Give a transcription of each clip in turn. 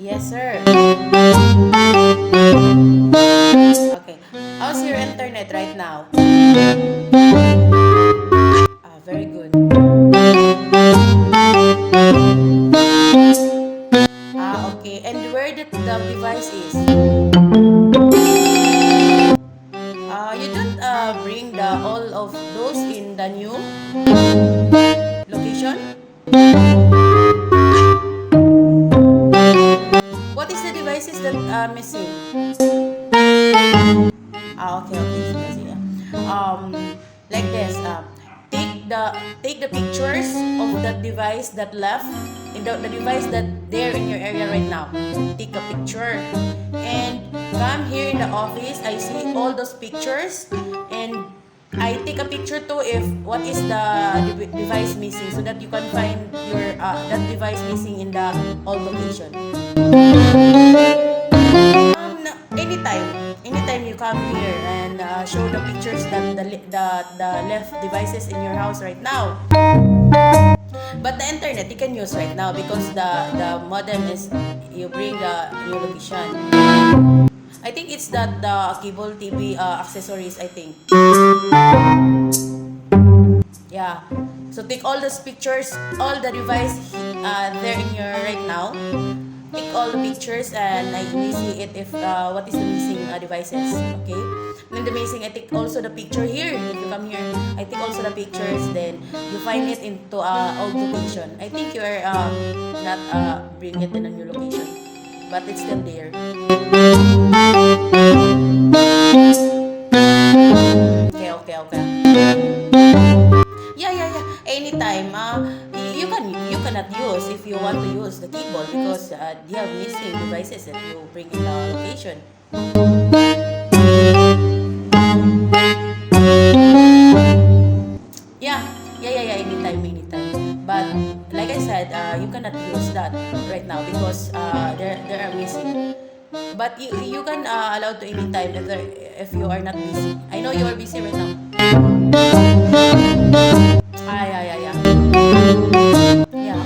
Yes, sir. Okay. How's your internet right now? Very good. Okay. And where the device is? You don't bring the all of those in the new location? What is the devices that are missing? Okay, okay. Sige, sige. Like this. Take the pictures of that device that left, the device that there in your area right now. Take a picture and come here in the office. I see all those pictures and I take a picture too if what is the device missing so that you can find your that device missing in the old location. Anytime you come here and show the pictures that the left devices in your house right now. But the internet you can use right now because the modem is you bring the new location. I think it's that the cable TV accessories. I think. Yeah. So take all those pictures, all the device there in your right now. Take all the pictures and I may see it if what is the missing devices. Okay. And the missing, I take also the picture here. If you come here, I take also the pictures. Then you find it into old location. I think you are not bring it in a new location, but it's still there. Okay, okay, okay. Yeah. Anytime. You cannot use if you want to use the keyboard because they have missing devices that you bring in the location. Yeah. Anytime. But like I said, you cannot use that right now because there are missing. But you can allow to anytime if you are not busy. I know you are busy right now. Yeah. Yeah.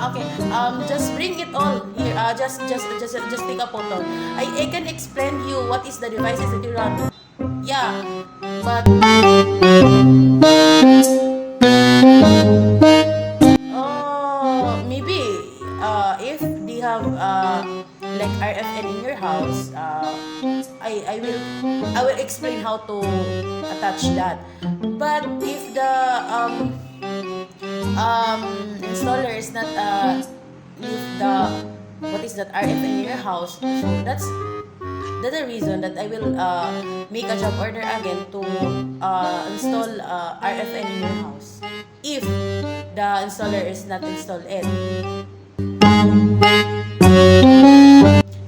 Okay. Just bring it all here. Just take a photo. I can explain you what is the devices that you run. Yeah, but maybe if they have like RFN in your house, I will explain how to attach that. But if the installer is not if the what is that RFN in your house, so that's the reason that I will make a job order again to install RFN in your house if the installer is not installed yet.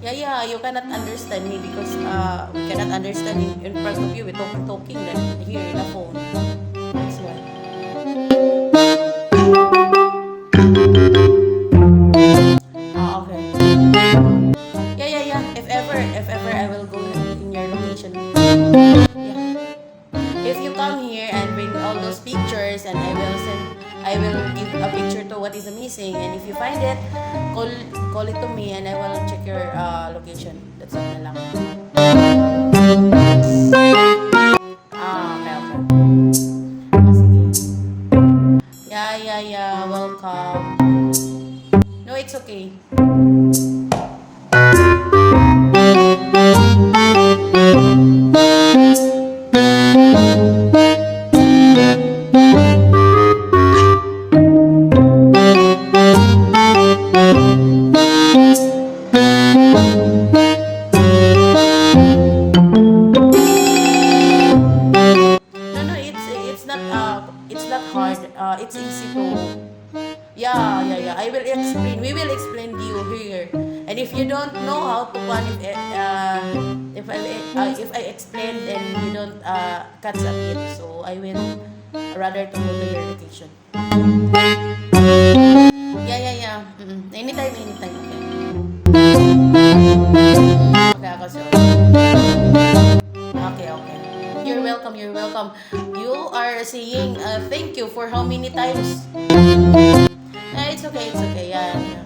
Yeah, you cannot understand me because we cannot understand in front of you. We're talking then here in the phone. That's why. Okay. Yeah. If ever I will go in your location. Yeah. If you come here and bring all those pictures and I will give a picture to what is missing and if you find it, call it to me and I will check your location. That's all na lang. Okay. Sige. Yeah. Welcome. No, it's okay. It's not hard. It's easy to. Yeah. I will explain. We will explain to you here. And if you don't know how to if I explain, then you don't catch up it. So I will rather to go to your location. Yeah. Anytime. Okay. Okay, ako sure. welcome. You are saying thank you for how many times? It's okay, it's okay. Yan.